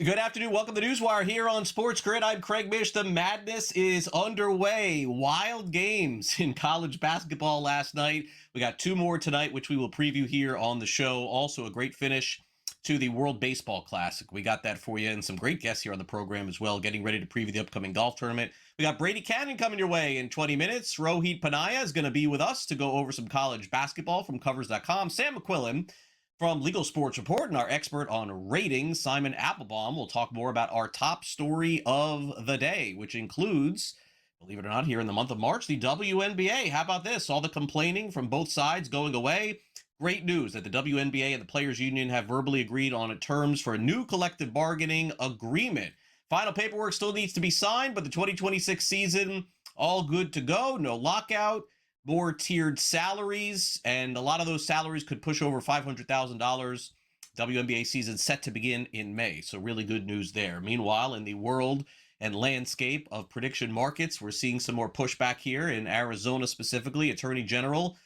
Good afternoon. Welcome to NewsWire here on SportsGrid. I'm Craig Mish. The madness is underway. Wild games in college basketball last night. We got two more tonight, which we will preview here on the show. Also, a great finish to the World Baseball Classic. We got that for you, and some great guests here on the program as well, getting ready to preview the upcoming golf tournament. We got Brady Cannon coming your way in 20 minutes. Rohit Panaya is going to be with us to go over some college basketball from Covers.com. Sam McQuillan from Legal Sports Report and our expert on ratings, Simon Applebaum, will talk more about our top story of the day, which includes, believe it or not, here in the month of March, the WNBA. How about this? All the complaining from both sides going away. Great news that the WNBA and the Players Union have verbally agreed on terms for a new collective bargaining agreement. Final paperwork still needs to be signed, but the 2026 season, all good to go. No lockout. More tiered salaries, and a lot of those salaries could push over $500,000. WNBA season set to begin in May, so really good news there. Meanwhile, in the world and landscape of prediction markets, we're seeing some more pushback here in Arizona specifically. Attorney General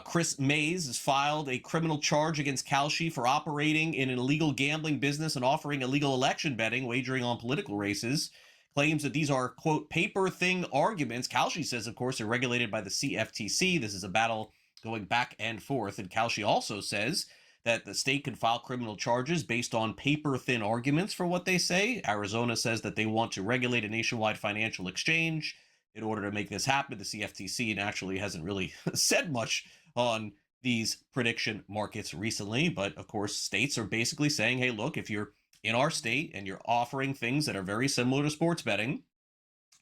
Chris Mays has filed a criminal charge against Kalshi for operating in an illegal gambling business and offering illegal election betting, wagering on political races. Claims that these are, quote, paper thing arguments. Kalshi says, of course, they're regulated by the CFTC. This is a battle going back and forth. And Kalshi also says that the state can file criminal charges based on paper thin arguments for what they say. Arizona says that they want to regulate a nationwide financial exchange. In order to make this happen, the CFTC naturally hasn't really said much on these prediction markets recently. But, of course, states are basically saying, hey, look, if you're in our state and you're offering things that are very similar to sports betting,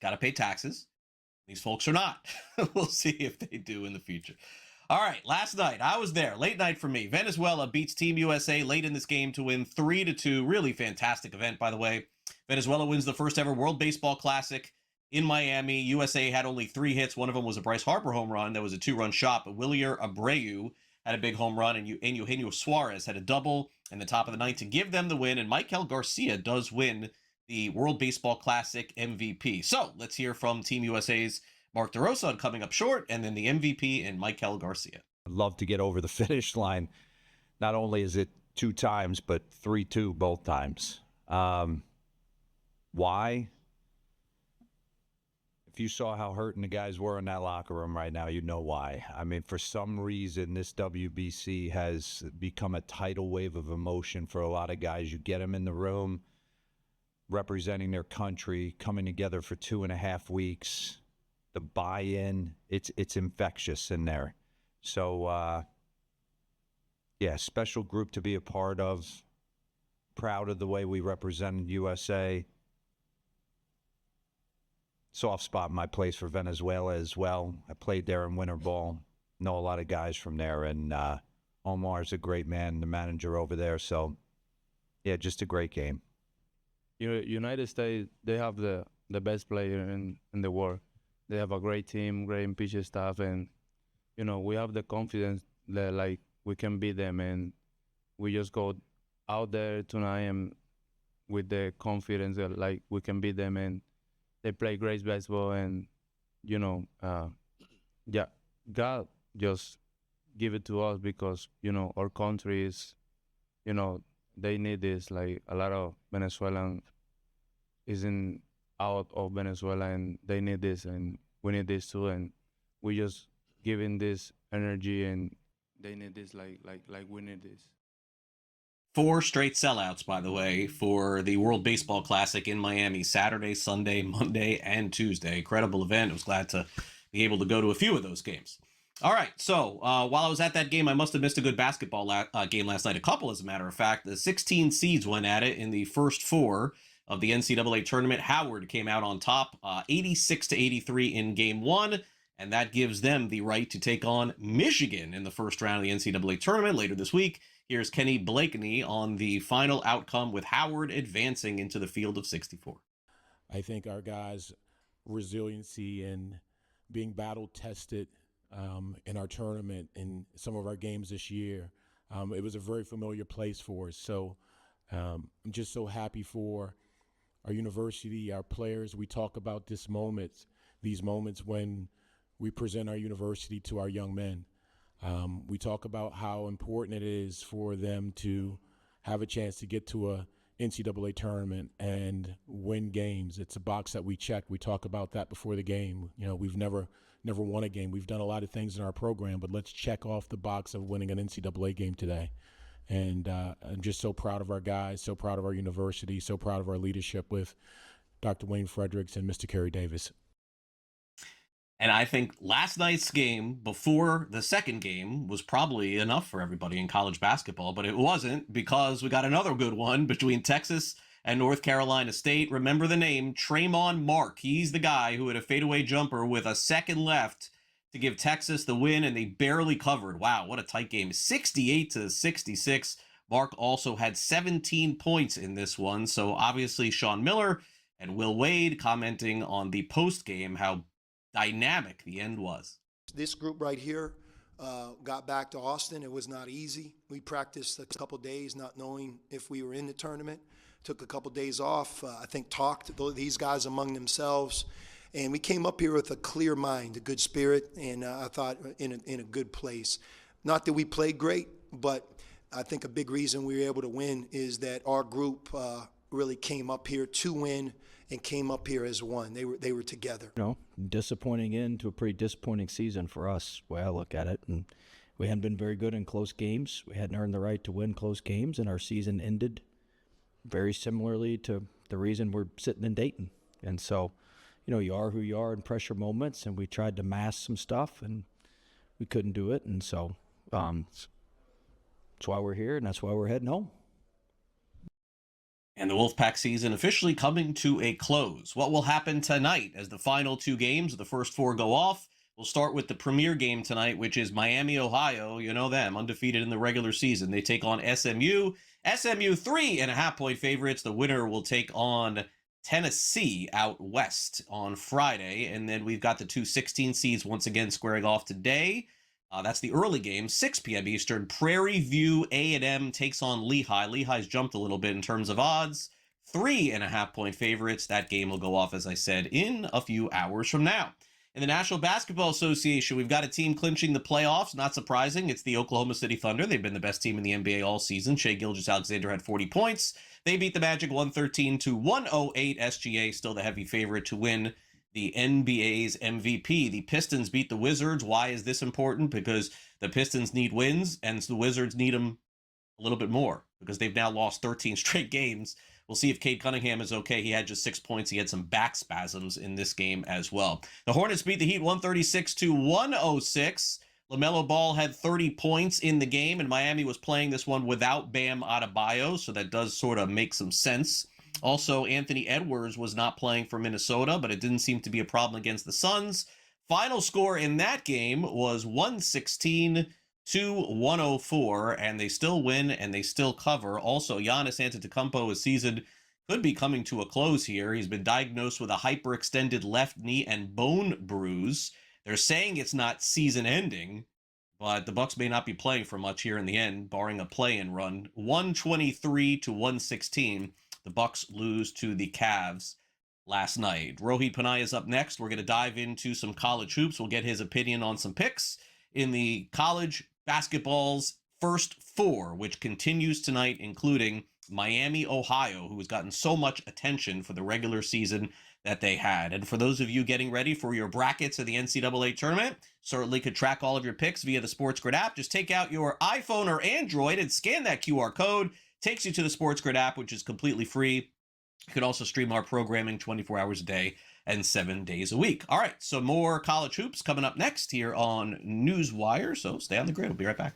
got to pay taxes. These folks are not. We'll see if they do in the future. All right, last night, I was there. Late night for me. Venezuela beats Team USA late in this game to win 3-2. Really fantastic event, by the way. Venezuela wins the first ever World Baseball Classic in Miami. USA had only 3 hits. One of them was a Bryce Harper home run. That was a 2-run shot, but Willier Abreu had a big home run, and Eugenio Suarez had a double in the top of the ninth to give them the win, and Michael Garcia does win the World Baseball Classic MVP. So let's hear from Team USA's Mark DeRosa on coming up short, and then the MVP and Michael Garcia. I'd love to get over the finish line. Not only is it 2 times, but 3-2 both times. Why? If you saw how hurting the guys were in that locker room right now, you know why. I mean, for some reason, this WBC has become a tidal wave of emotion for a lot of guys. You get them in the room, representing their country, coming together for 2.5 weeks. The buy-in, it's infectious in there. So, yeah, special group to be a part of. Proud of the way we represented USA. Soft spot in my place for Venezuela as well. I played there in winter ball. Know a lot of guys from there, and Omar's a great man, the manager over there. So, yeah, just a great game. United States, they have the best player in the world. They have a great team, great pitching staff, and we have the confidence that like we can beat them, and we just go out there tonight and with the confidence that like we can beat them, and they play great baseball, and yeah, God just give it to us because our country is, they need this. Like a lot of Venezuelan isn't out of Venezuela, and they need this, and we need this too, and we just giving this energy, and they need this like we need this. 4 straight sellouts, by the way, for the World Baseball Classic in Miami, Saturday, Sunday, Monday, and Tuesday. Incredible event. I was glad to be able to go to a few of those games. All right, so while I was at that game, I must have missed a good basketball game last night. A couple, as a matter of fact. The 16 seeds went at it in the first 4 of the NCAA Tournament. Howard came out on top, 86-83 in Game 1, and that gives them the right to take on Michigan in the first round of the NCAA Tournament later this week. Here's Kenny Blakeney on the final outcome with Howard advancing into the field of 64. I think our guys' resiliency and being battle-tested in our tournament in some of our games this year, it was a very familiar place for us. So I'm just so happy for our university, our players. We talk about these moments when we present our university to our young men. We talk about how important it is for them to have a chance to get to a NCAA tournament and win games. It's a box that we check. We talk about that before the game. You know, we've never won a game. We've done a lot of things in our program, but let's check off the box of winning an NCAA game today. And I'm just so proud of our guys, so proud of our university, so proud of our leadership with Dr. Wayne Fredericks and Mr. Kerry Davis. And I think last night's game before the second game was probably enough for everybody in college basketball, but it wasn't, because we got another good one between Texas and North Carolina State. Remember the name, Tremont Mark. He's the guy who had a fadeaway jumper with a second left to give Texas the win, and they barely covered. Wow, what a tight game. 68-66. Mark also had 17 points in this one. So obviously Sean Miller and Will Wade commenting on the post game how dynamic the end was. This group right here got back to Austin. It was not easy. We practiced a couple days not knowing if we were in the tournament. Took a couple days off. I think talked to these guys among themselves. And we came up here with a clear mind, a good spirit, and I thought in a good place. Not that we played great, but I think a big reason we were able to win is that our group really came up here to win and came up here as one. They were together. You know, disappointing end to a pretty disappointing season for us, the way I look at it. And we hadn't been very good in close games. We hadn't earned the right to win close games, and our season ended very similarly to the reason we're sitting in Dayton. And so, you know, you are who you are in pressure moments, and we tried to mask some stuff, and we couldn't do it. And so that's why we're here, and that's why we're heading home. And the Wolfpack season officially coming to a close. What will happen tonight as the final two games of the first four go off? We'll start with the premier game tonight, which is Miami, Ohio. You know them, undefeated in the regular season. They take on SMU. SMU 3.5-point favorites. The winner will take on Tennessee out west on Friday. And then we've got the two 16 seeds once again squaring off today. That's the early game, 6 p.m. Eastern. Prairie View A&M takes on Lehigh. Lehigh's jumped a little bit in terms of odds. 3.5-point favorites. That game will go off, as I said, in a few hours from now. In the National Basketball Association, we've got a team clinching the playoffs. Not surprising. It's the Oklahoma City Thunder. They've been the best team in the NBA all season. Shai Gilgeous-Alexander had 40 points. They beat the Magic 113-108. SGA still the heavy favorite to win the NBA's MVP. The Pistons beat the Wizards. Why is this important? Because the Pistons need wins, and the Wizards need them a little bit more because they've now lost 13 straight games. We'll see if Cade Cunningham is okay. He had just 6 points. He had some back spasms in this game as well. The Hornets beat the Heat 136-106. LaMelo Ball had 30 points in the game, and Miami was playing this one without Bam Adebayo, so that does sort of make some sense. Also, Anthony Edwards was not playing for Minnesota, but it didn't seem to be a problem against the Suns. Final score in that game was 116-104, and they still win and they still cover. Also, Giannis Antetokounmpo, his season could be coming to a close here. He's been diagnosed with a hyperextended left knee and bone bruise. They're saying it's not season-ending, but the Bucks may not be playing for much here in the end, barring a play-in run. 123-116. The Bucks lose to the Cavs last night. Rohit Panay is up next. We're going to dive into some college hoops. We'll get his opinion on some picks in the college basketball's first four, which continues tonight, including Miami, Ohio, who has gotten so much attention for the regular season that they had. And for those of you getting ready for your brackets of the NCAA tournament, certainly could track all of your picks via the SportsGrid app. Just take out your iPhone or Android and scan that QR code. Takes you to the SportsGrid app, which is completely free. You can also stream our programming 24 hours a day and 7 days a week. All right, so more college hoops coming up next here on NewsWire. So stay on the grid. We'll be right back.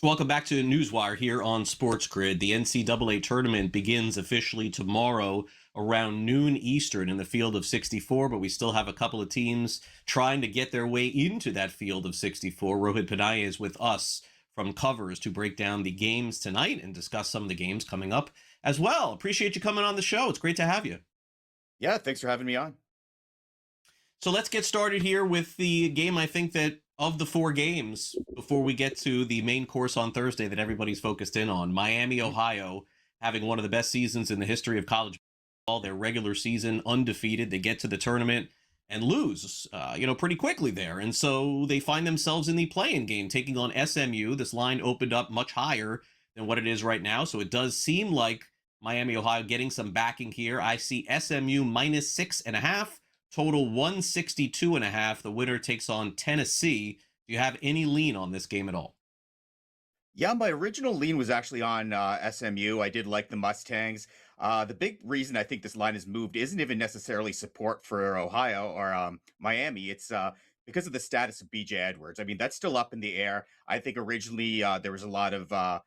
Welcome back to NewsWire here on SportsGrid. The NCAA Tournament begins officially tomorrow around noon Eastern in the field of 64, but we still have a couple of teams trying to get their way into that field of 64. Rohit Panaya is with us from Covers to break down the games tonight and discuss some of the games coming up as well. Appreciate you coming on the show. It's great to have you. Yeah, thanks for having me on. So let's get started here with the game, I think, that of the four games before we get to the main course on Thursday that everybody's focused in on. Miami, Ohio, having one of the best seasons in the history of college basketball. Their regular season undefeated. They get to the tournament and lose, pretty quickly there. And so they find themselves in the play-in game, taking on SMU. This line opened up much higher than what it is right now. So it does seem like Miami, Ohio getting some backing here. I see SMU -6.5. Total 162.5. The winner takes on Tennessee. Do you have any lean on this game at all? Yeah, my original lean was actually on SMU. I did like the Mustangs. The big reason I think this line has moved isn't even necessarily support for Ohio or Miami. It's because of the status of BJ Edwards. I mean, that's still up in the air. I think originally there was a lot of, a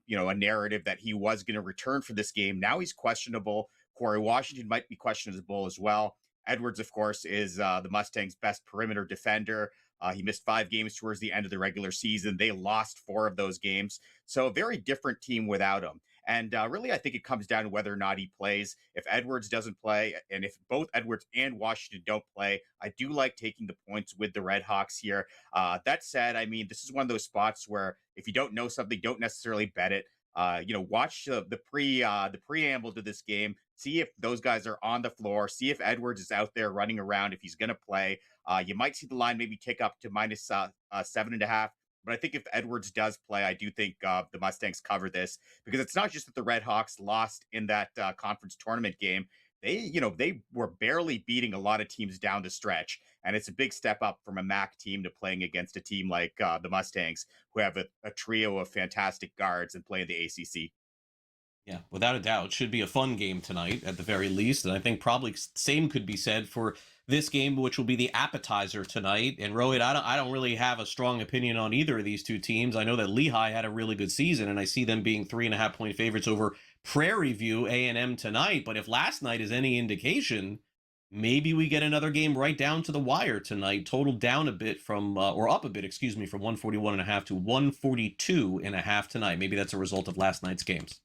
narrative that he was going to return for this game. Now he's questionable. Corey Washington might be questionable as well. Edwards, of course, is the Mustangs' best perimeter defender. He missed 5 games towards the end of the regular season. They lost 4 of those games. So a very different team without him. And really, I think it comes down to whether or not he plays. If Edwards doesn't play, and if both Edwards and Washington don't play, I do like taking the points with the Red Hawks here. That said, I mean, this is one of those spots where if you don't know something, don't necessarily bet it. Watch the preamble to this game. See if those guys are on the floor. See if Edwards is out there running around. If he's going to play, you might see the line maybe tick up to -7.5. But I think if Edwards does play, I do think the Mustangs cover this, because it's not just that the Red Hawks lost in that conference tournament game. They were barely beating a lot of teams down the stretch. And it's a big step up from a MAC team to playing against a team like the Mustangs, who have a trio of fantastic guards and play in the ACC. Yeah, without a doubt. Should be a fun game tonight at the very least. And I think probably same could be said for this game, which will be the appetizer tonight. And Rohit, I don't really have a strong opinion on either of these two teams. I know that Lehigh had a really good season, and I see them being 3.5-point favorites over Prairie View A&M tonight. But if last night is any indication, maybe we get another game right down to the wire tonight. Total down a bit from, or up a bit, excuse me, from 141.5 to 142.5 tonight. Maybe that's a result of last night's games.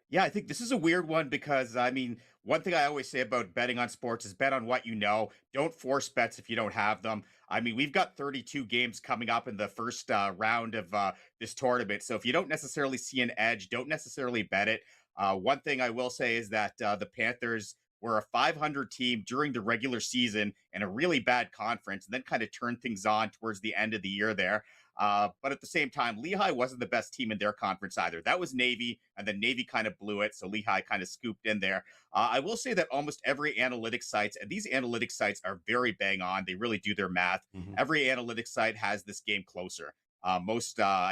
Yeah, I think this is a weird one because, I mean, one thing I always say about betting on sports is bet on what you know. Don't force bets if you don't have them. I mean, we've got 32 games coming up in the first round of this tournament. So if you don't necessarily see an edge, don't necessarily bet it. One thing I will say is that the Panthers were a 500 team during the regular season in a really bad conference, and then kind of turned things on towards the end of the year there. But at the same time, Lehigh wasn't the best team in their conference either. That was Navy, and then Navy kind of blew it, so Lehigh kind of scooped in there. I will say that almost every analytics sites, and these analytics sites are very bang on. They really do their math. Every analytics site has this game closer. I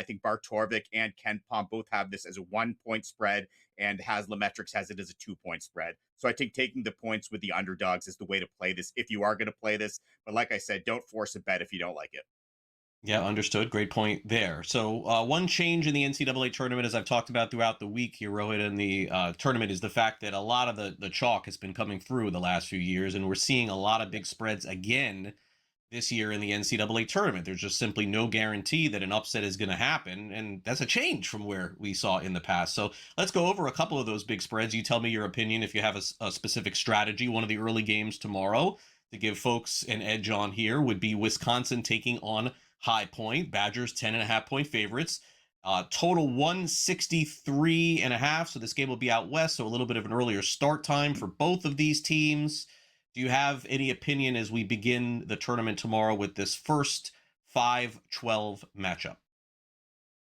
think Bart Torvik and Ken Pom both have this as a 1-point spread, and Haslametrics has it as a 2-point spread. So I think taking the points with the underdogs is the way to play this if you are going to play this. But like I said, don't force a bet if you don't like it. Yeah, understood. Great point there. So one change in the NCAA tournament, as I've talked about throughout the week here, Rohit, in the tournament, is the fact that a lot of the chalk has been coming through the last few years, and we're seeing a lot of big spreads again this year in the NCAA tournament. There's just simply no guarantee that an upset is going to happen, and that's a change from where we saw in the past. So let's go over a couple of those big spreads. You tell me your opinion if you have a specific strategy. One of the early games tomorrow to give folks an edge on here would be Wisconsin taking on High Point. Badgers 10.5-point favorites. Total 163.5. So this game will be out west, so a little bit of an earlier start time for both of these teams. Do you have any opinion as we begin the tournament tomorrow with this first 5-12 matchup?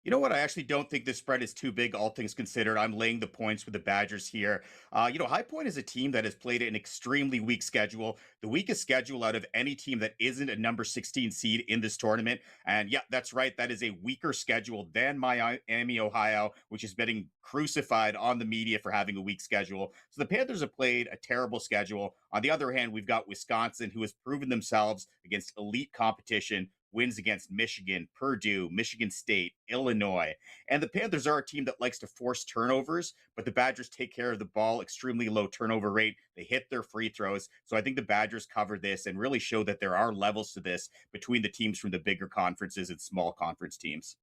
You know what? I actually don't think this spread is too big, all things considered. I'm laying the points with the Badgers here. High Point is a team that has played an extremely weak schedule, the weakest schedule out of any team that isn't a number 16 seed in this tournament. And yeah, that's right. That is a weaker schedule than Miami, Ohio, which is getting crucified on the media for having a weak schedule. So the Panthers have played a terrible schedule. On the other hand, we've got Wisconsin, who has proven themselves against elite competition, wins against Michigan, Purdue, Michigan State, Illinois. And the Panthers are a team that likes to force turnovers, but the Badgers take care of the ball, extremely low turnover rate. They hit their free throws. So I think the Badgers cover this and really show that there are levels to this between the teams from the bigger conferences and small conference teams.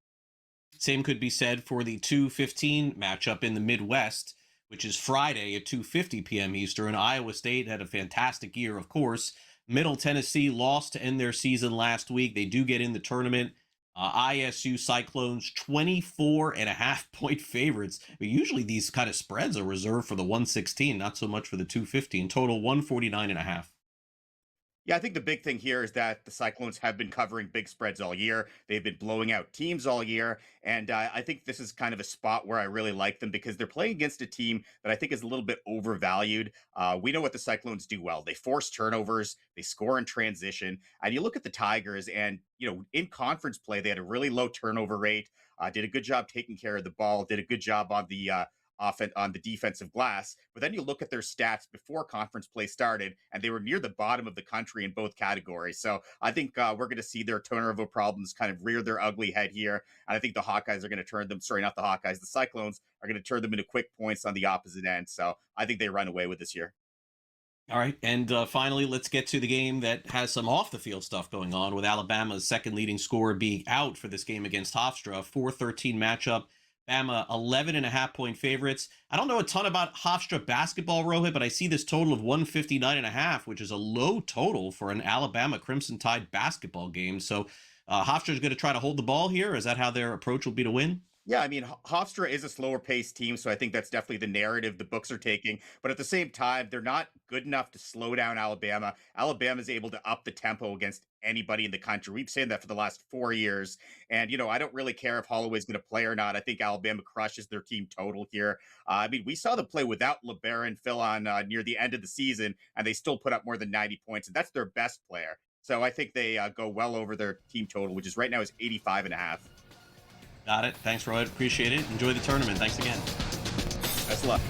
Same could be said for the 2:15 matchup in the Midwest, which is Friday at 2:50 p.m. Eastern. Iowa State had a fantastic year, of course. Middle Tennessee lost to end their season last week. They do get in the tournament. ISU Cyclones, 24.5-point favorites. I mean, usually these kind of spreads are reserved for the 116, not so much for the 215. Total 149.5. Yeah, I think the big thing here is that the Cyclones have been covering big spreads all year. They've been blowing out teams all year. And I think this is kind of a spot where I really like them because they're playing against a team that I think is a little bit overvalued. We know what the Cyclones do well. They force turnovers, they score in transition. And you look at the Tigers and, in conference play, they had a really low turnover rate, did a good job taking care of the ball, did a good job on the on the defensive glass. But then you look at their stats before conference play started, and they were near the bottom of the country in both categories. So I think we're going to see their turnover problems kind of rear their ugly head here. And I think the Hawkeyes are going to turn them, sorry, not the Hawkeyes, the Cyclones are going to turn them into quick points on the opposite end. So I think they run away with this year. All right, and finally, let's get to the game that has some off-the-field stuff going on, with Alabama's second leading scorer being out for this game against Hofstra. 4:13 matchup. Bama 11.5-point favorites. I don't know a ton about Hofstra basketball, Rohit, but I see this total of 159.5, which is a low total for an Alabama Crimson Tide basketball game. So Hofstra is going to try to hold the ball here. Is that how their approach will be to win? Yeah, I mean, Hofstra is a slower paced team, so I think that's definitely the narrative the books are taking. But at the same time, they're not good enough to slow down Alabama. Alabama is able to up the tempo against anybody in the country. We've seen that for the last 4 years. And, I don't really care if Holloway's going to play or not. I think Alabama crushes their team total here. I mean, we saw them play without LeBaron Phil on near the end of the season, and they still put up more than 90 points. And that's their best player. So I think they go well over their team total, which is right now is 85.5. Got it. Thanks, Rohit. Appreciate it. Enjoy the tournament. Thanks again. Best of luck.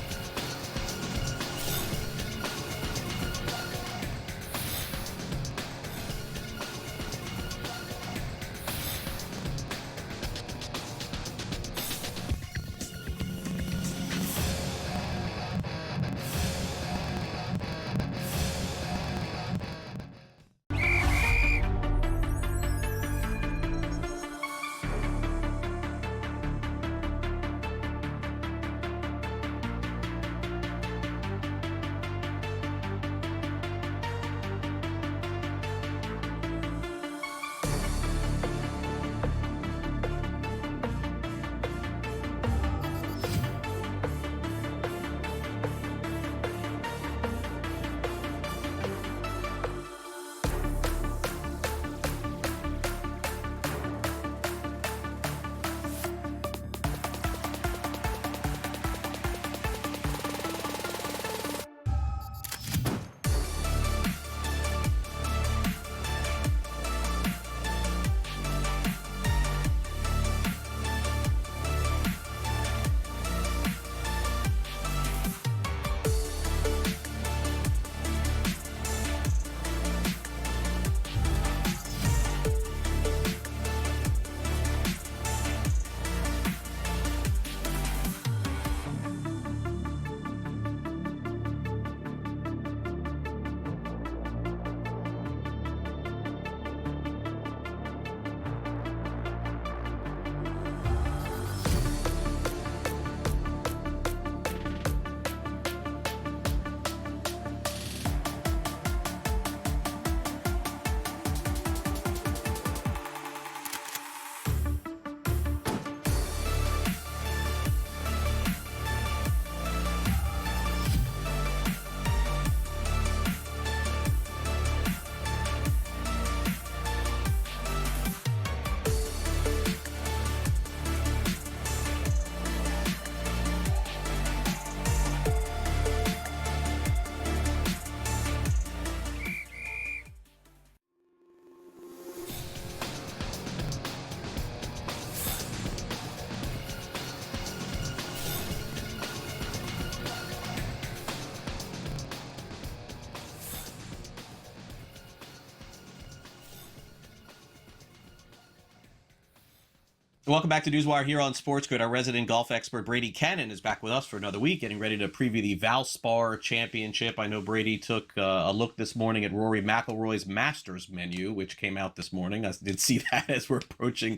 Welcome back to NewsWire here on SportsGrid. Our resident golf expert Brady Cannon is back with us for another week, getting ready to preview the Valspar Championship. I know Brady took a look this morning at Rory McIlroy's Masters menu, which came out this morning. I did see that as we're approaching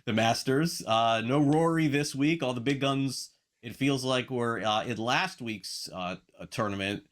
the Masters. No Rory this week. All the big guns, it feels like, were in last week's tournament.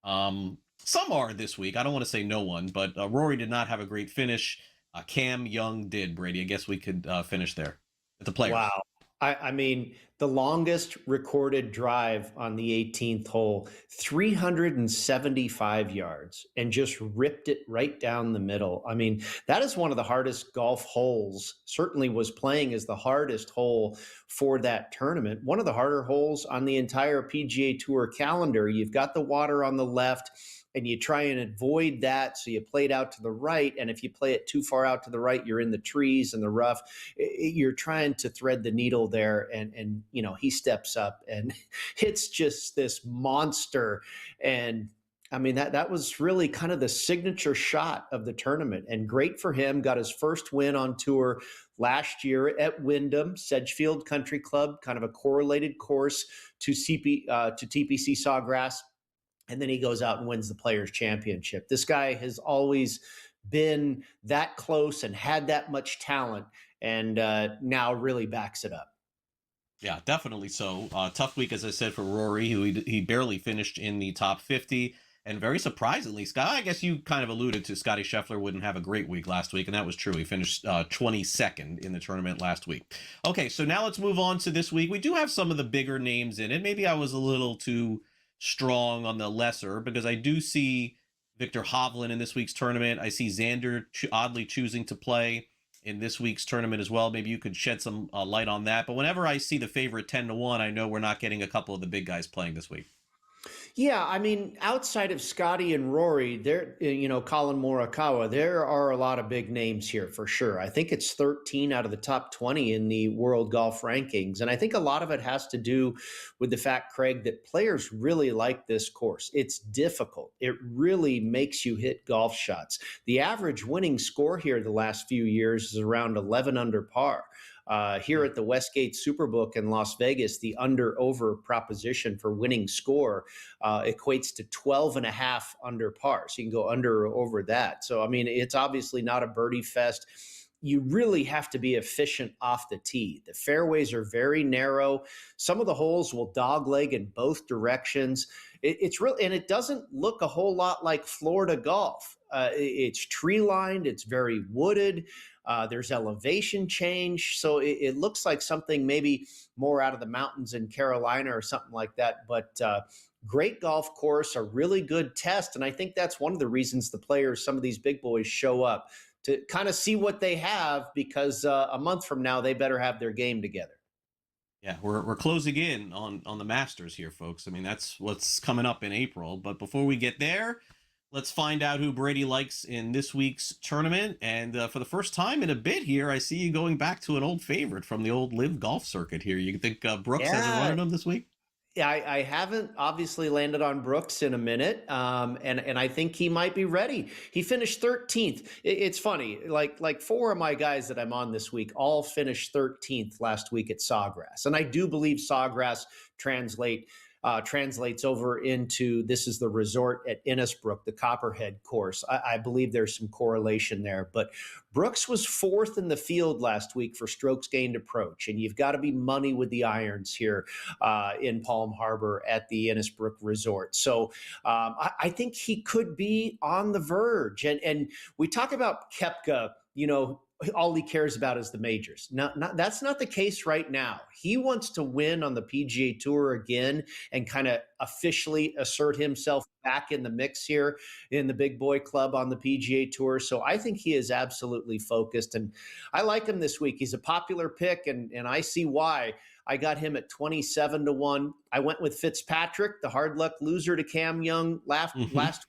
Some are this week. I don't want to say no one, but Rory did not have a great finish. Cam Young did, Brady. I guess we could finish there. The players. Wow. I mean, the longest recorded drive on the 18th hole, 375 yards, and just ripped it right down the middle. I mean, that is one of the hardest golf holes, certainly was playing as the hardest hole for that tournament. One of the harder holes on the entire PGA Tour calendar. You've got the water on the left, and you try and avoid that. So you play it out to the right. And if you play it too far out to the right, you're in the trees and the rough. You're trying to thread the needle there. And you know, he steps up and it's just this monster. And I mean, that was really kind of the signature shot of the tournament, and great for him. Got his first win on tour last year at Wyndham, Sedgefield Country Club, kind of a correlated course to TPC Sawgrass. And then he goes out and wins the Players' Championship. This guy has always been that close and had that much talent, and now really backs it up. Yeah, definitely so. Tough week, as I said, for Rory, who he barely finished in the top 50. And very surprisingly, Scott, I guess you kind of alluded to Scotty Scheffler wouldn't have a great week last week, and that was true. He finished 22nd in the tournament last week. Okay, so now let's move on to this week. We do have some of the bigger names in it. Maybe I was a little too strong on the lesser, because I do see Victor Hovland in this week's tournament. I see Xander oddly choosing to play in this week's tournament as well. Maybe you could shed some light on that. But whenever I see the favorite 10-1, I know we're not getting a couple of the big guys playing this week. Yeah, I mean, outside of Scotty and Rory, there, Colin Morikawa, there are a lot of big names here for sure. I think it's 13 out of the top 20 in the world golf rankings. And I think a lot of it has to do with the fact, Craig, that players really like this course. It's difficult. It really makes you hit golf shots. The average winning score here the last few years is around 11 under par. Here at the Westgate Superbook in Las Vegas, the under-over proposition for winning score equates to 12.5 under par. So you can go under or over that. So, I mean, it's obviously not a birdie fest. You really have to be efficient off the tee. The fairways are very narrow. Some of the holes will dogleg in both directions. It's real, and it doesn't look a whole lot like Florida golf. It's tree lined. It's very wooded. There's elevation change. So it looks like something maybe more out of the mountains in Carolina or something like that. But great golf course, a really good test. And I think that's one of the reasons the players, some of these big boys, show up to kind of see what they have, because a month from now, they better have their game together. Yeah, we're closing in on the Masters here, folks. I mean, that's what's coming up in April. But before we get there, let's find out who Brady likes in this week's tournament. And for the first time in a bit here, I see you going back to an old favorite from the old live golf circuit here. You think Brooks has a run in him this week? Yeah, I haven't obviously landed on Brooks in a minute, and I think he might be ready. He finished 13th. It's funny, like four of my guys that I'm on this week all finished 13th last week at Sawgrass, and I do believe Sawgrass translates over into, this is the resort at Innisbrook, the Copperhead course. I believe there's some correlation there. But Brooks was fourth in the field last week for strokes gained approach, and you've got to be money with the irons here in Palm Harbor at the Innisbrook Resort. So I think he could be on the verge. And we talk about Koepka, all he cares about is the majors. That's not the case right now. He wants to win on the PGA Tour again and kind of officially assert himself back in the mix here in the big boy club on the PGA Tour. So I think he is absolutely focused, and I like him this week. He's a popular pick, and I see why. I got him at 27-1. I went with Fitzpatrick, the hard luck loser to Cam Young last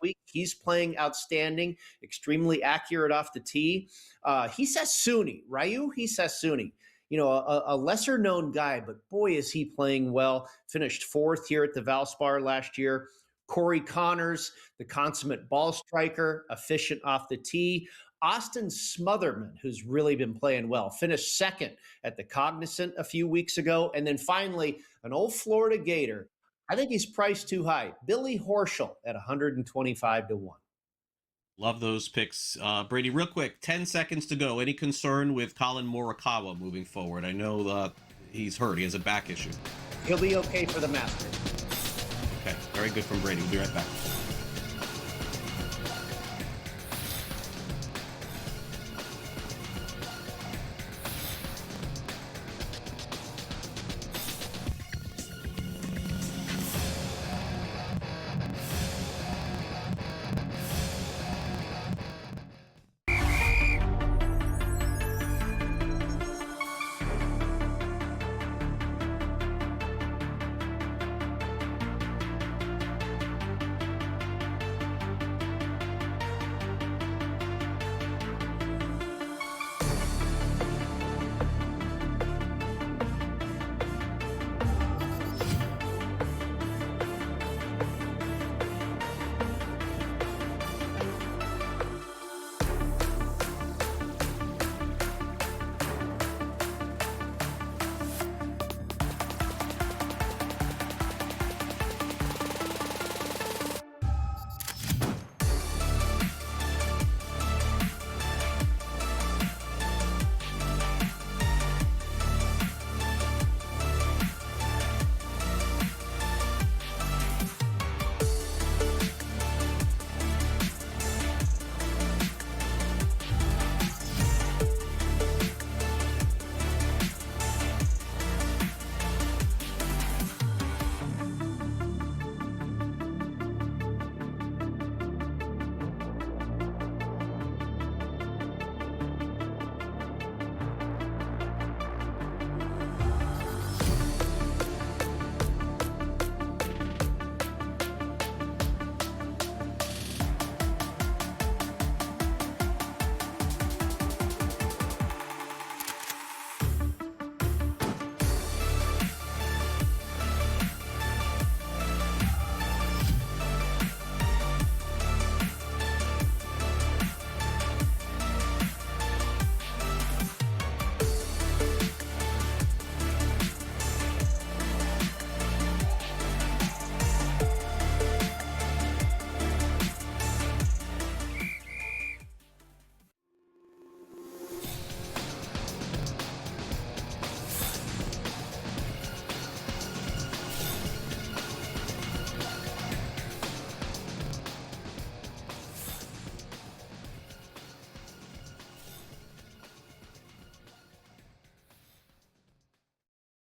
week. He's playing outstanding, extremely accurate off the tee. Hisasuni, Ryu Hisasuni, a lesser known guy, but boy, is he playing well. Finished fourth here at the Valspar last year. Corey Connors, the consummate ball striker, efficient off the tee. Austin Smotherman, who's really been playing well, finished second at the Cognizant a few weeks ago. And then finally, an old Florida Gator. I think he's priced too high. Billy Horschel at 125 to 1. Love those picks. Brady, real quick, 10 seconds to go. Any concern with Colin Morikawa moving forward? I know he's hurt. He has a back issue. He'll be okay for the Masters. Okay, very good from Brady. We'll be right back.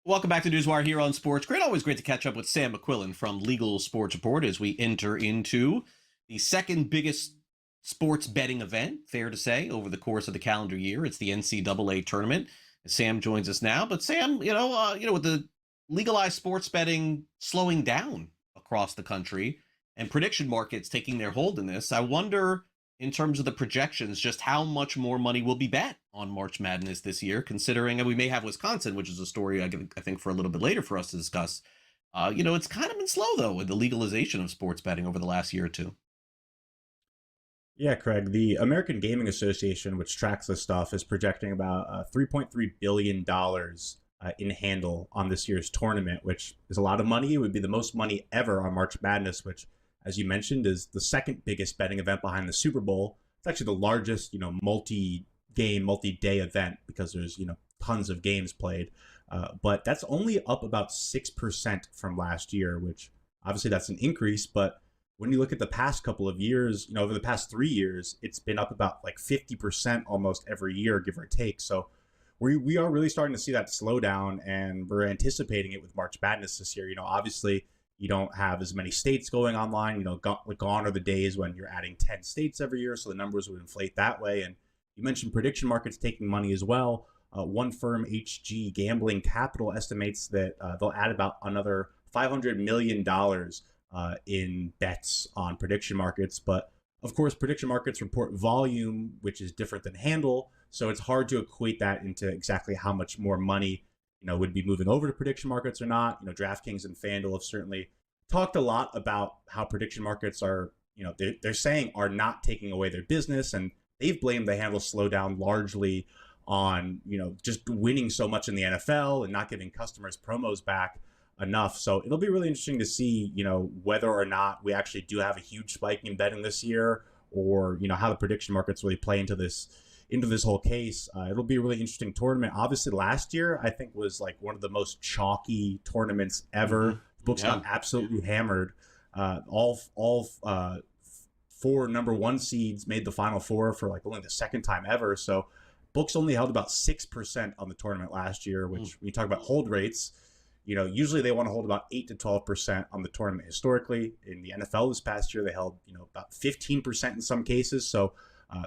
Welcome back to NewsWire here on SportsGrid. Always great to catch up with Sam McQuillan from Legal Sports Report as we enter into the second biggest sports betting event, fair to say, over the course of the calendar year. It's the NCAA Tournament. Sam joins us now. But Sam, with the legalized sports betting slowing down across the country and prediction markets taking their hold in this, I wonder, in terms of the projections, just how much more money will be bet on March Madness this year, considering we may have Wisconsin, which is a story I think for a little bit later for us to discuss. It's kind of been slow, though, with the legalization of sports betting over the last year or two. Yeah, Craig, the American Gaming Association, which tracks this stuff, is projecting about $3.3 billion in handle on this year's tournament, which is a lot of money. It would be the most money ever on March Madness, which, as you mentioned, is the second biggest betting event behind the Super Bowl. It's actually the largest, multi-game, multi-day event because there's, tons of games played. But that's only up about 6% from last year, which obviously that's an increase. But when you look at the past couple of years, over the past 3 years, it's been up about like 50% almost every year, give or take. So we are really starting to see that slowdown, and we're anticipating it with March Madness this year. Obviously, you don't have as many states going online. Gone are the days when you're adding 10 states every year, so the numbers would inflate that way. And you mentioned prediction markets taking money as well. One firm, HG Gambling Capital, estimates that they'll add about another $500 million in bets on prediction markets. But of course, prediction markets report volume, which is different than handle. So it's hard to equate that into exactly how much more money would be moving over to prediction markets or not. DraftKings and FanDuel have certainly talked a lot about how prediction markets are, they're saying are not taking away their business, and they've blamed the handle slowdown largely on, just winning so much in the NFL and not giving customers promos back enough. So it'll be really interesting to see, whether or not we actually do have a huge spike in betting this year, or, how the prediction markets really play into this whole case. It'll be a really interesting tournament. Obviously, last year, I think, was like one of the most chalky tournaments ever. Mm-hmm. Books got absolutely hammered. All 4 number 1 seeds made the Final Four for like only the second time ever. So books only held about 6% on the tournament last year, which when you talk about hold rates, usually they want to hold about 8 to 12% on the tournament historically. In the NFL this past year, they held, about 15% in some cases. So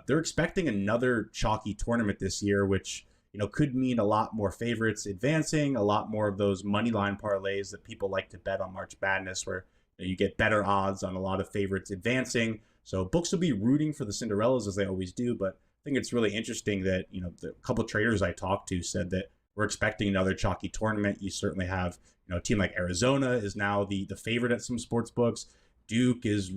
they're expecting another chalky tournament this year, which, could mean a lot more favorites advancing, a lot more of those money line parlays that people like to bet on March Madness, where you get better odds on a lot of favorites advancing. So books will be rooting for the Cinderellas as they always do. But I think it's really interesting that, the couple of traders I talked to said that we're expecting another chalky tournament. You certainly have, a team like Arizona is now the favorite at some sports books. Duke is,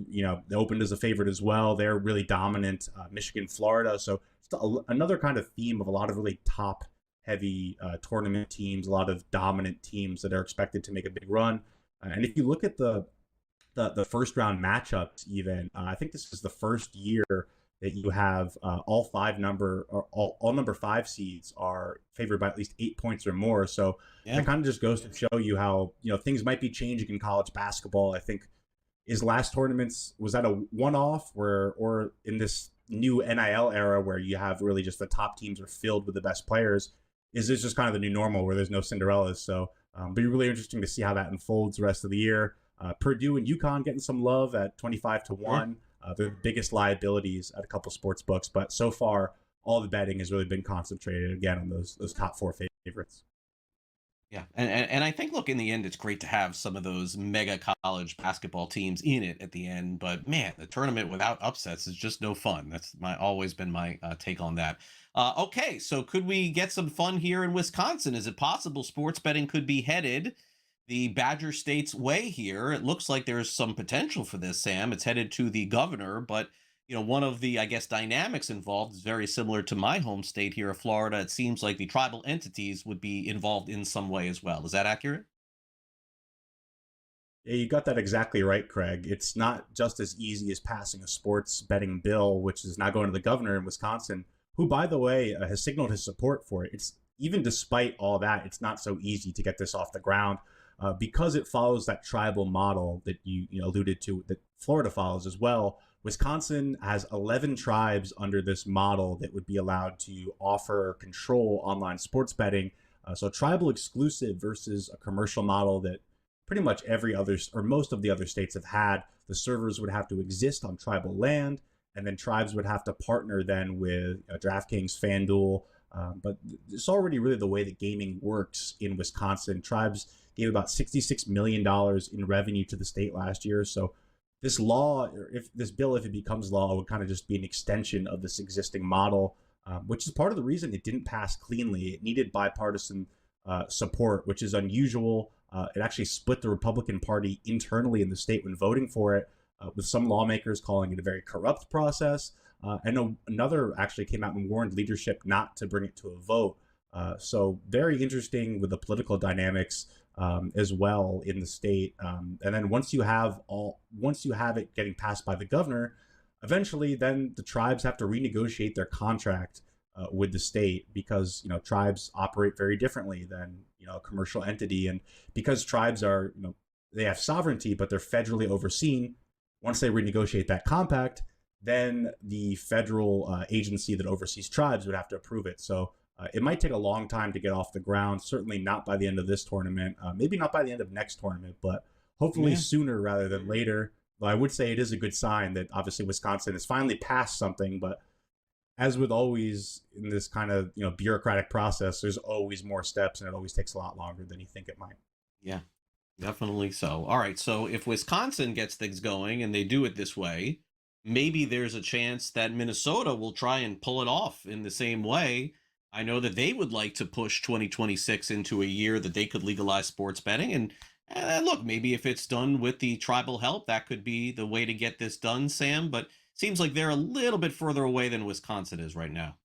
opened as a favorite as well. They're really dominant. Michigan, Florida. So it's another kind of theme of a lot of really top-heavy tournament teams, a lot of dominant teams that are expected to make a big run. And if you look at the first-round matchups, even, I think this is the first year that you have all number 5 seeds are favored by at least 8 points or more. So it kind of just goes to show you how, things might be changing in college basketball. I think is last tournaments, was that a one-off or in this new NIL era where you have really just the top teams are filled with the best players? Is this just kind of the new normal where there's no Cinderellas? So it'll be really interesting to see how that unfolds the rest of the year. Purdue and UConn getting some love at 25 to 1. They're the biggest liabilities at a couple sports books, but so far all the betting has really been concentrated again on those top 4 favorites. Yeah, and I think, look, in the end, it's great to have some of those mega college basketball teams in it at the end. But man, the tournament without upsets is just no fun. That's always been my take on that. Okay, so could we get some fun here in Wisconsin? Is it possible sports betting could be headed the Badger State's way here? It looks like there's some potential for this, Sam. It's headed to the governor, but one of the, I guess, dynamics involved is very similar to my home state here of Florida. It seems like the tribal entities would be involved in some way as well. Is that accurate? Yeah, you got that exactly right, Craig. It's not just as easy as passing a sports betting bill, which is now going to the governor in Wisconsin, who, by the way, has signaled his support for it. It's even despite all that, it's not so easy to get this off the ground. Because it follows that tribal model that you alluded to, that Florida follows as well. Wisconsin has 11 tribes under this model that would be allowed to offer or control online sports betting. So tribal exclusive versus a commercial model that pretty much every other or most of the other states have had. The servers would have to exist on tribal land, and then tribes would have to partner then with DraftKings, FanDuel. But it's already really the way that gaming works in Wisconsin. Tribes gave about $66 million in revenue to the state last year. So this law, or if this bill, if it becomes law, would kind of just be an extension of this existing model, which is part of the reason it didn't pass cleanly. It needed bipartisan support, which is unusual. It actually split the Republican Party internally in the state when voting for it, with some lawmakers calling it a very corrupt process. And another actually came out and warned leadership not to bring it to a vote. So very interesting with the political dynamics as well in the state. And then once you have it getting passed by the governor, eventually then the tribes have to renegotiate their contract with the state, because tribes operate very differently than a commercial entity, and because tribes are they have sovereignty but they're federally overseen. Once they renegotiate that compact, then the federal agency that oversees tribes would have to approve it. So it might take a long time to get off the ground, certainly not by the end of this tournament, maybe not by the end of next tournament, but hopefully sooner rather than later. But I would say it is a good sign that obviously Wisconsin has finally passed something, but as with always in this kind of bureaucratic process, there's always more steps, and it always takes a lot longer than you think it might. Yeah, definitely so. All right, so if Wisconsin gets things going and they do it this way, maybe there's a chance that Minnesota will try and pull it off in the same way. I know that they would like to push 2026 into a year that they could legalize sports betting. And look, maybe if it's done with the tribal help, that could be the way to get this done, Sam. But seems like they're a little bit further away than Wisconsin is right now.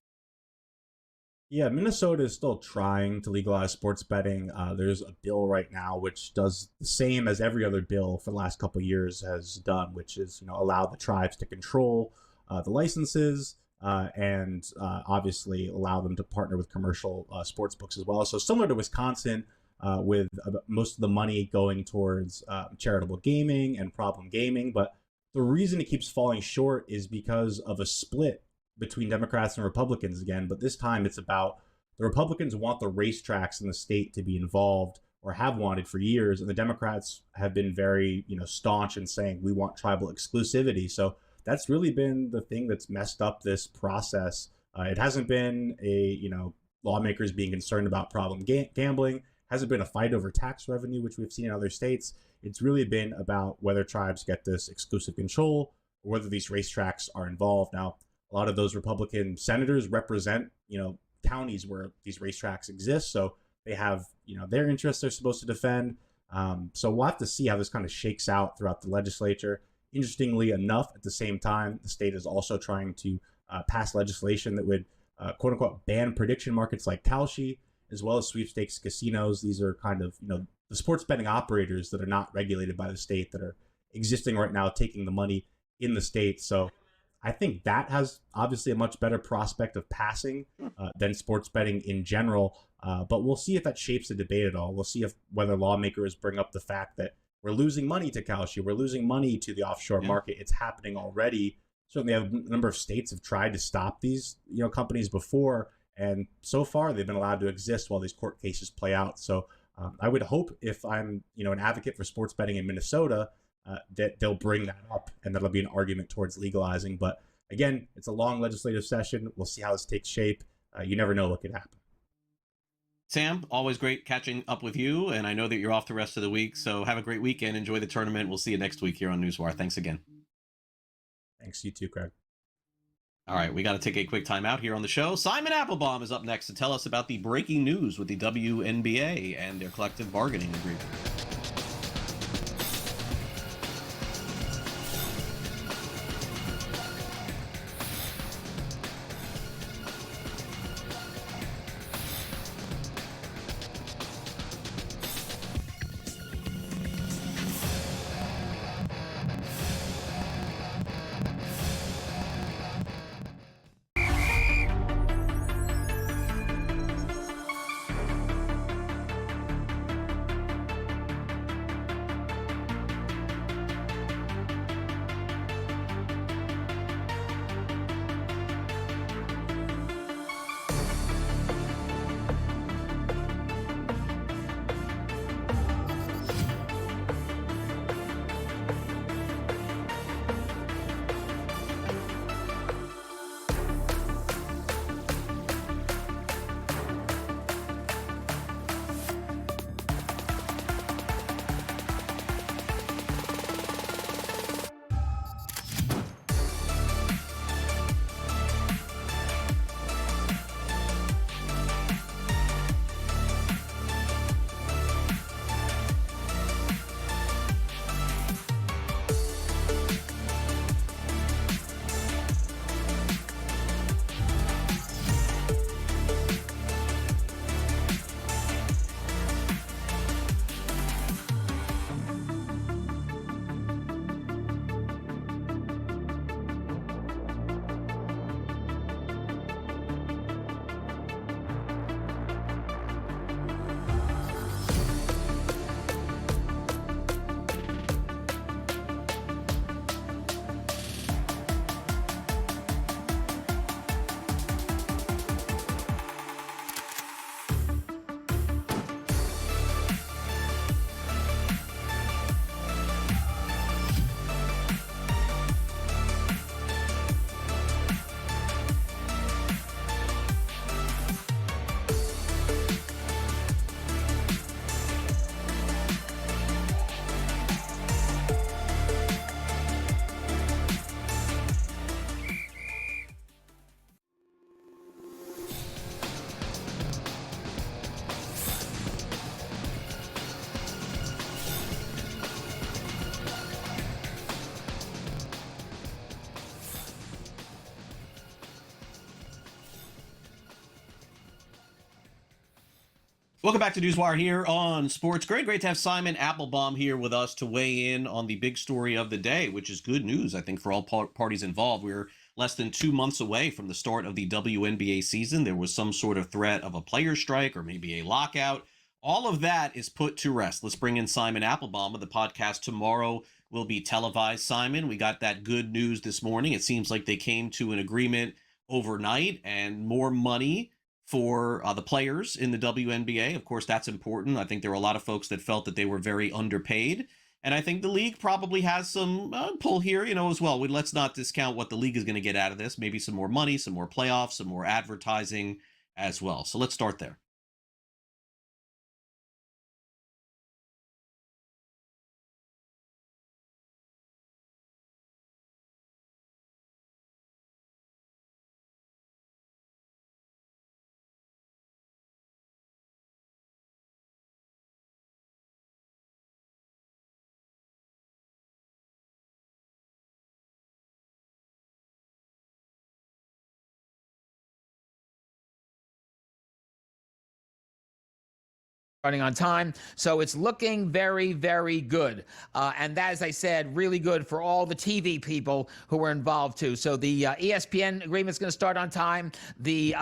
Yeah, Minnesota is still trying to legalize sports betting. There's a bill right now which does the same as every other bill for the last couple of years has done, which is allow the tribes to control the licenses and obviously allow them to partner with commercial sports books as well. So similar to Wisconsin, with most of the money going towards charitable gaming and problem gaming, but the reason it keeps falling short is because of a split between Democrats and Republicans again, but this time it's about the Republicans want the racetracks in the state to be involved or have wanted for years, and the Democrats have been very, staunch in saying we want tribal exclusivity. So that's really been the thing that's messed up this process. It hasn't been lawmakers being concerned about problem gambling, hasn't been a fight over tax revenue, which we've seen in other states. It's really been about whether tribes get this exclusive control or whether these racetracks are involved. Now, a lot of those Republican senators represent, counties where these racetracks exist. So they have, their interests they're supposed to defend. So we'll have to see how this kind of shakes out throughout the legislature. Interestingly enough, at the same time, the state is also trying to pass legislation that would, quote unquote, ban prediction markets like Kalshi, as well as sweepstakes casinos. These are kind of, the sports betting operators that are not regulated by the state that are existing right now, taking the money in the state. So I think that has obviously a much better prospect of passing than sports betting in general. But we'll see if that shapes the debate at all. We'll see whether lawmakers bring up the fact that we're losing money to Kalshi, we're losing money to the offshore market. It's happening already. Certainly, a number of states have tried to stop these companies before, and so far they've been allowed to exist while these court cases play out. So I would hope, if I'm an advocate for sports betting in Minnesota, that they'll bring that up and that'll be an argument towards legalizing. But again, it's a long legislative session. We'll see how this takes shape. You never know what could happen. Sam, always great catching up with you, and I know that you're off the rest of the week, so have a great weekend. Enjoy the tournament. We'll see you next week here on NewsWire. Thanks again. Thanks, you too, Craig. All right, we got to take a quick time out here on the show. Simon Applebaum is up next to tell us about the breaking news with the WNBA and their collective bargaining agreement. Welcome back to NewsWire here on SportsGrid. Great to have Simon Applebaum here with us to weigh in on the big story of the day, which is good news, I think, for all parties involved. We're less than 2 months away from the start of the WNBA season. There was some sort of threat of a player strike or maybe a lockout. All of that is put to rest. Let's bring in Simon Applebaum. The podcast tomorrow will be televised. Simon, we got that good news this morning. It seems like they came to an agreement overnight and more money for the players in the WNBA. Of course, that's important. I think there were a lot of folks that felt that they were very underpaid. And I think the league probably has some pull here, as well. Let's not discount what the league is going to get out of this. Maybe some more money, some more playoffs, some more advertising as well. So let's start there. Running on time. So it's looking very, very good. And that, as I said, really good for all the TV people who were involved too. So the ESPN agreement is going to start on time. The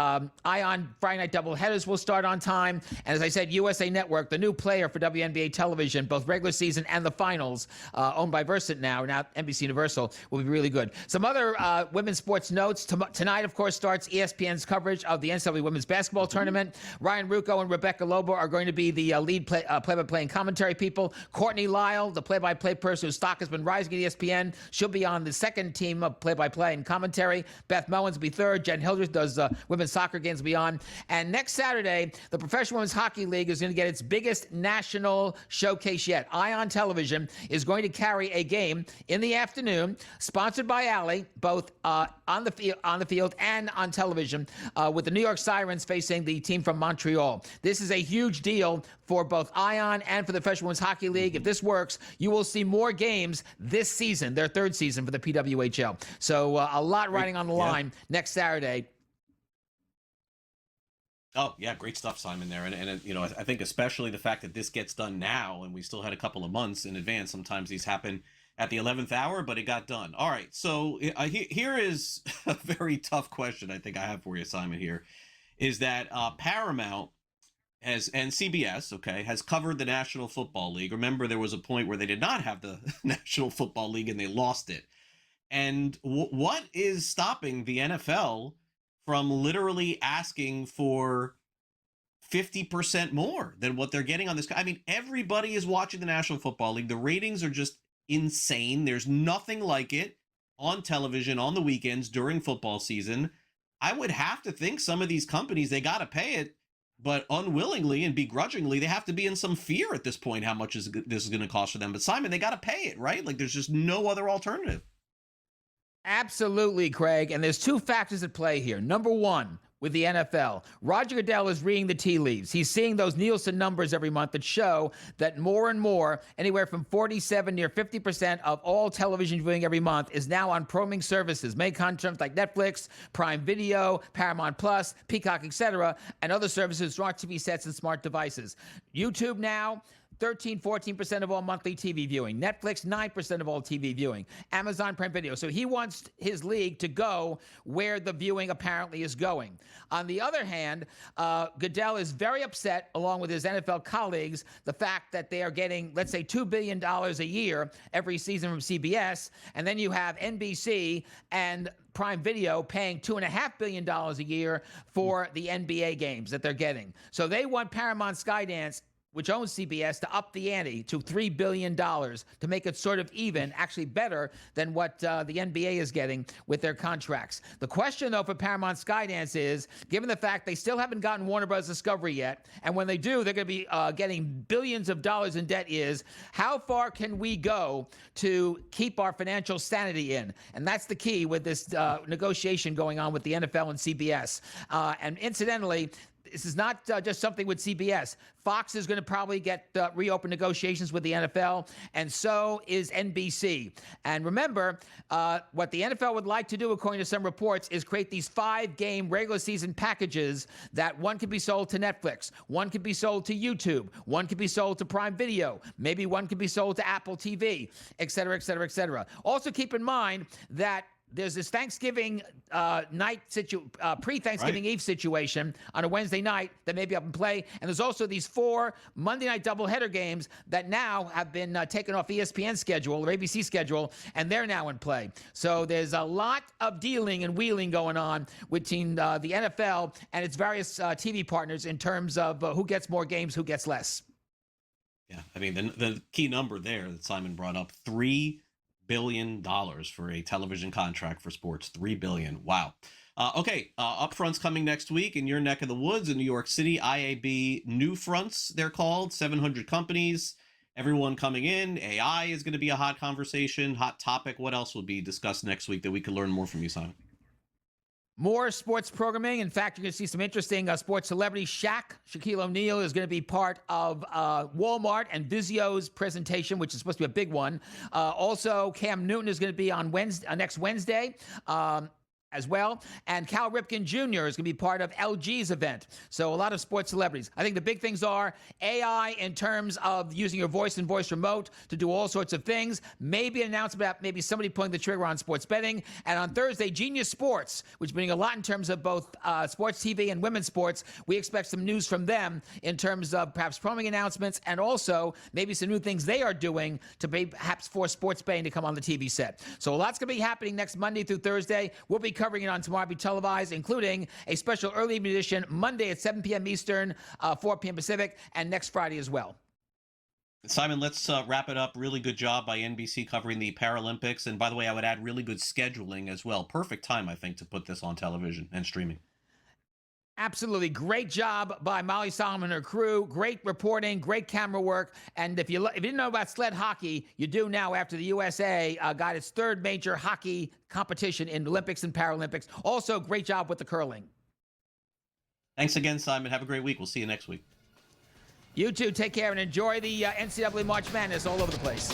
Ion Friday night doubleheaders will start on time. And as I said, USA Network, the new player for WNBA television, both regular season and the finals, owned by Versant now NBC Universal, will be really good. Some other women's sports notes. Tonight, of course, starts ESPN's coverage of the NCAA Women's Basketball Tournament. Ryan Rucco and Rebecca Lobo are going to be the lead play-by-play and commentary people. Courtney Lyle, the play-by-play person whose stock has been rising at ESPN, she'll be on the second team of play-by-play and commentary. Beth Mowins will be third. Jen Hildreth does women's soccer games will be on. And next Saturday, the Professional Women's Hockey League is going to get its biggest national showcase yet. Ion Television is going to carry a game in the afternoon, sponsored by Alley, both on the field and on television, with the New York Sirens facing the team from Montreal. This is a huge deal for both Ion and for the Professional Women's Hockey League. If this works, you will see more games this season, their third season for the PWHL. So a lot riding on the line next Saturday. Oh, yeah, great stuff, Simon, there. And I think especially the fact that this gets done now, and we still had a couple of months in advance. Sometimes these happen at the 11th hour, but it got done. All right, so here is a very tough question I think I have for you, Simon, here, is that Paramount and CBS, has covered the National Football League. Remember, there was a point where they did not have the National Football League and they lost it. And what is stopping the NFL from literally asking for 50% more than what they're getting on this? I mean, everybody is watching the National Football League. The ratings are just insane. There's nothing like it on television on the weekends during football season. I would have to think some of these companies, they got to pay it, but unwillingly and begrudgingly, they have to be in some fear at this point how much this is going to cost for them. But Simon, they got to pay it, right? Like, there's just no other alternative. Absolutely, Craig. And there's two factors at play here. Number one, with the NFL, Roger Goodell is reading the tea leaves. He's seeing those Nielsen numbers every month that show that more and more, anywhere from 47, near 50% of all television viewing every month is now on programming services, main content like Netflix, Prime Video, Paramount Plus, Peacock, etc., and other services, smart TV sets, and smart devices. YouTube now, 13, 14% of all monthly TV viewing. Netflix, 9% of all TV viewing. Amazon Prime Video. So he wants his league to go where the viewing apparently is going. On the other hand, Goodell is very upset, along with his NFL colleagues, the fact that they are getting, let's say, $2 billion a year every season from CBS. And then you have NBC and Prime Video paying $2.5 billion a year for the NBA games that they're getting. So they want Paramount Skydance, which owns CBS, to up the ante to $3 billion to make it sort of even, actually better than what the NBA is getting with their contracts. The question, though, for Paramount Skydance is, given the fact they still haven't gotten Warner Bros. Discovery yet, and when they do, they're going to be getting billions of dollars in debt, is how far can we go to keep our financial sanity in? And that's the key with this negotiation going on with the NFL and CBS. And incidentally, this is not just something with CBS. Fox is going to probably get reopen negotiations with the NFL, and so is NBC. And remember, what the NFL would like to do, according to some reports, is create these 5-game regular season packages that one could be sold to Netflix, one could be sold to YouTube, one could be sold to Prime Video, maybe one could be sold to Apple TV, et cetera, et cetera, et cetera. Also keep in mind that there's this Thanksgiving night pre-Thanksgiving Eve situation on a Wednesday night that may be up in play. And there's also these 4 Monday night doubleheader games that now have been taken off ESPN's schedule or ABC schedule, and they're now in play. So there's a lot of dealing and wheeling going on between the NFL and its various TV partners in terms of who gets more games, who gets less. Yeah, I mean, the key number there that Simon brought up, $3 billion for a television contract for sports. $3 billion. Wow. Okay, Upfronts coming next week in your neck of the woods in New York City. IAB New Fronts, they're called. 700 companies, everyone coming in. AI is going to be a hot conversation, hot topic. What else will be discussed next week that we could learn more from you, Simon? More sports programming. In fact, you're going to see some interesting sports celebrities. Shaquille O'Neal is going to be part of Walmart and Vizio's presentation, which is supposed to be a big one. Also, Cam Newton is going to be on next Wednesday. As well. And Cal Ripken Jr. is going to be part of LG's event. So a lot of sports celebrities. I think the big things are AI in terms of using your voice and voice remote to do all sorts of things. Maybe an announcement about maybe somebody pulling the trigger on sports betting. And on Thursday, Genius Sports, which is bringing a lot in terms of both sports TV and women's sports. We expect some news from them in terms of perhaps programming announcements and also maybe some new things they are doing to perhaps force sports betting to come on the TV set. So a lot's going to be happening next Monday through Thursday. We'll be covering it on Tomorrow Be Televised, including a special early evening edition Monday at 7 p.m. Eastern, 4 p.m. Pacific, and next Friday as well. Simon, let's wrap it up. Really good job by NBC covering the Paralympics. And by the way, I would add really good scheduling as well. Perfect time, I think, to put this on television and streaming. Absolutely. Great job by Molly Solomon and her crew. Great reporting, great camera work. And if you didn't know about sled hockey, you do now after the USA got its 3rd major hockey competition in Olympics and Paralympics. Also, great job with the curling. Thanks again, Simon. Have a great week. We'll see you next week. You too. Take care and enjoy the NCAA March Madness all over the place.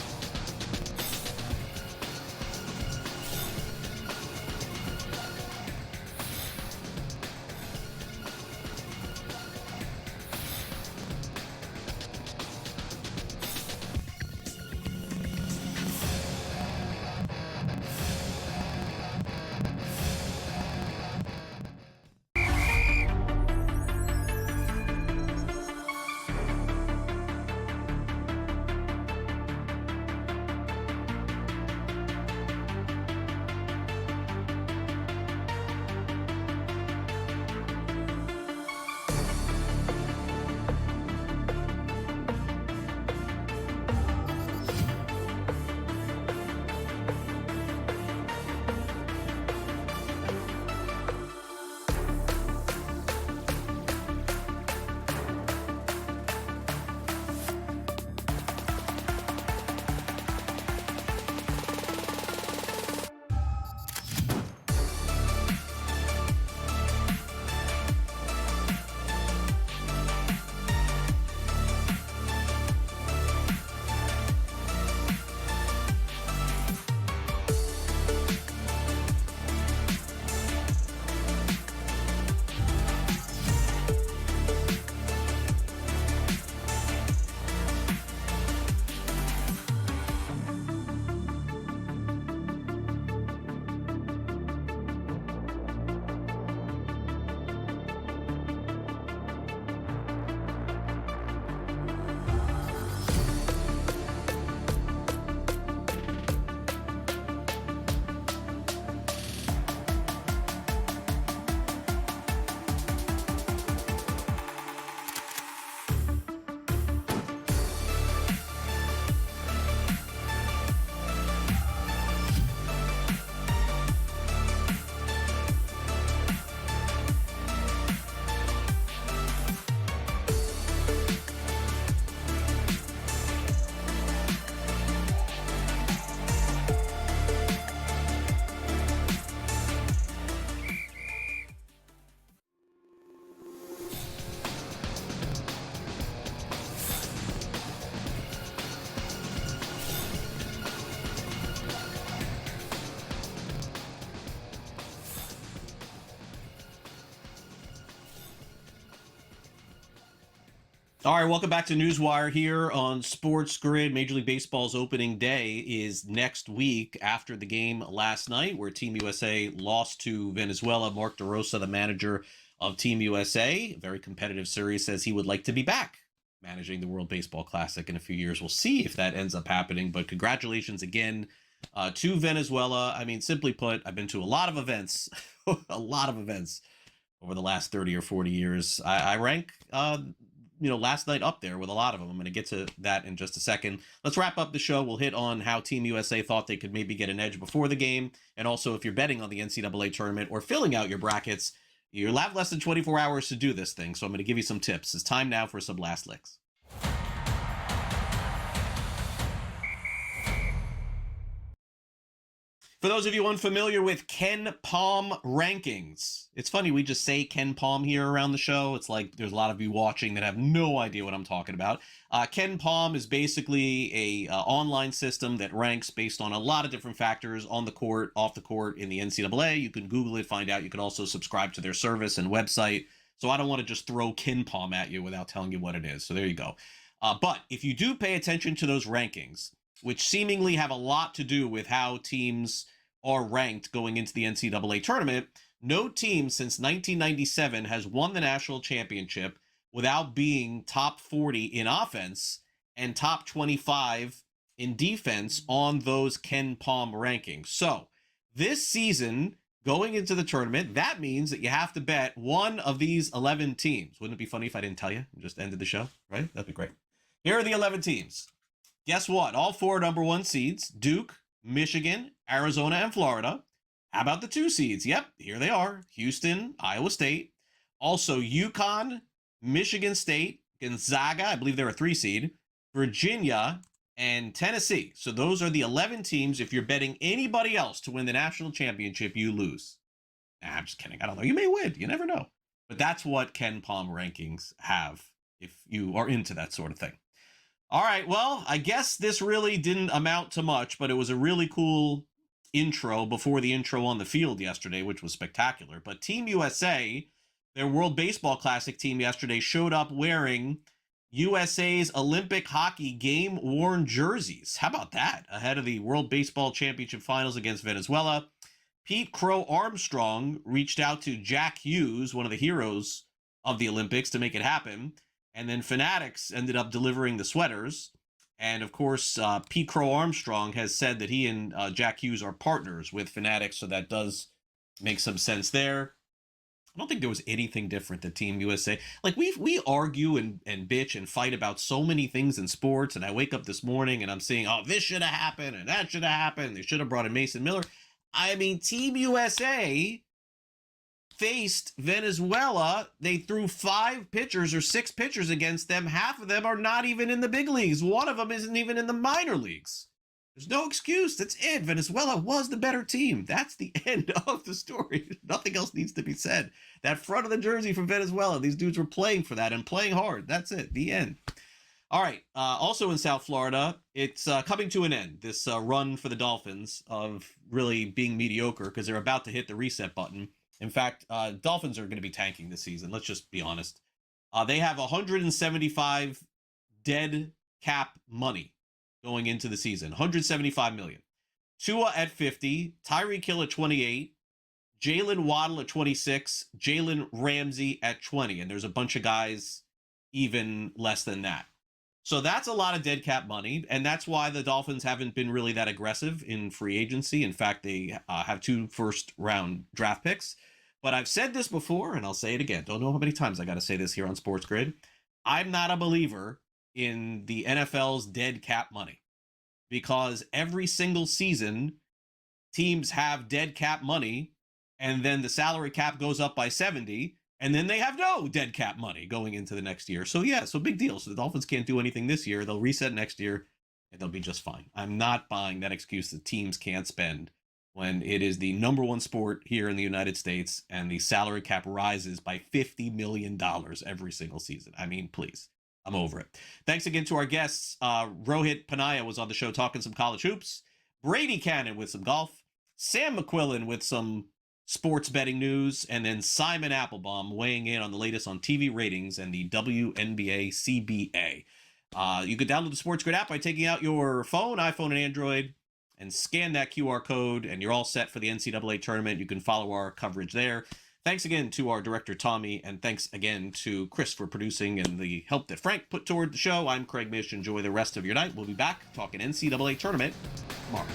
All right, welcome back to NewsWire here on SportsGrid. Major League Baseball's opening day is next week after the game last night where Team USA lost to Venezuela. Mark DeRosa, the manager of Team USA, a very competitive series, says he would like to be back managing the World Baseball Classic in a few years. We'll see if that ends up happening, but congratulations again to Venezuela. I mean, simply put, I've been to a lot of events, a lot of events over the last 30 or 40 years. I rank last night up there with a lot of them. I'm going to get to that in just a second. Let's wrap up the show. We'll hit on how Team USA thought they could maybe get an edge before the game. And also, if you're betting on the NCAA tournament or filling out your brackets, you'll have less than 24 hours to do this thing. So I'm going to give you some tips. It's time now for some last licks. For those of you unfamiliar with Ken Palm rankings, it's funny, we just say Ken Palm here around the show. It's like there's a lot of you watching that have no idea what I'm talking about. Ken Palm is basically a online system that ranks based on a lot of different factors on the court, off the court, in the NCAA. You can Google it, find out. You can also subscribe to their service and website. So I don't want to just throw Ken Palm at you without telling you what it is. So there you go. But if you do pay attention to those rankings, which seemingly have a lot to do with how teams are ranked going into the NCAA tournament, no team since 1997 has won the national championship without being top 40 in offense and top 25 in defense on those Ken Palm rankings. So this season, going into the tournament, that means that you have to bet one of these 11 teams. Wouldn't it be funny if I didn't tell you and just ended the show, right? That'd be great. Here are the 11 teams. Guess what? All four number one seeds: Duke, Michigan, Arizona, and Florida. How about the 2 seeds? Yep, here they are: Houston, Iowa State. Also UConn, Michigan State, Gonzaga, I believe they're a 3 seed, Virginia, and Tennessee. So those are the 11 teams. If you're betting anybody else to win the national championship, you lose. Nah, I'm just kidding. I don't know. You may win. You never know. But that's what Ken Palm rankings have if you are into that sort of thing. All right, well, I guess this really didn't amount to much, but it was a really cool intro before the intro on the field yesterday, which was spectacular. But Team USA, their World Baseball Classic team yesterday, showed up wearing USA's Olympic hockey game-worn jerseys. How about that? Ahead of the World Baseball Championship Finals against Venezuela, Pete Crow Armstrong reached out to Jack Hughes, one of the heroes of the Olympics, to make it happen. And then Fanatics ended up delivering the sweaters. And of course, Pete Crow Armstrong has said that he and Jack Hughes are partners with Fanatics. So that does make some sense there. I don't think there was anything different that Team USA, like we argue and bitch and fight about so many things in sports. And I wake up this morning and I'm saying, oh, this should have happened and that should have happened. They should have brought in Mason Miller. I mean, Team USA faced Venezuela. They threw 5 pitchers or 6 pitchers against them. Half of them are not even in the big leagues. One of them isn't even in the minor leagues. There's no excuse. That's it. Venezuela was the better team. That's the end of the story. Nothing else needs to be said. That front of the jersey from Venezuela, these dudes were playing for that and playing hard. That's it. The end. All right. Also in South Florida, it's coming to an end, this run for the Dolphins of really being mediocre, because they're about to hit the reset button. In fact, Dolphins are going to be tanking this season. Let's just be honest. They have 175 dead cap money going into the season. 175 million. Tua at 50, Tyreek Hill at 28, Jalen Waddle at 26, Jalen Ramsey at 20, and there's a bunch of guys even less than that. So that's a lot of dead cap money, and that's why the Dolphins haven't been really that aggressive in free agency. In fact, they have 2 first-round draft picks. But I've said this before, and I'll say it again. Don't know how many times I got to say this here on SportsGrid. I'm not a believer in the NFL's dead cap money, because every single season, teams have dead cap money, and then the salary cap goes up by 70, and then they have no dead cap money going into the next year. So yeah, so big deal. So the Dolphins can't do anything this year. They'll reset next year, and they'll be just fine. I'm not buying that excuse that teams can't spend when it is the number one sport here in the United States and the salary cap rises by $50 million every single season. I mean, please, I'm over it. Thanks again to our guests. Rohit Panaya was on the show talking some college hoops. Brady Cannon with some golf. Sam McQuillan with some sports betting news, and then Simon Applebaum weighing in on the latest on TV ratings and the WNBA CBA. You could download the SportsGrid app by taking out your phone, iPhone, and Android, and scan that QR code, and you're all set for the NCAA tournament. You can follow our coverage there. Thanks again to our director, Tommy, and thanks again to Chris for producing and the help that Frank put toward the show. I'm Craig Mish. Enjoy the rest of your night. We'll be back talking NCAA tournament tomorrow.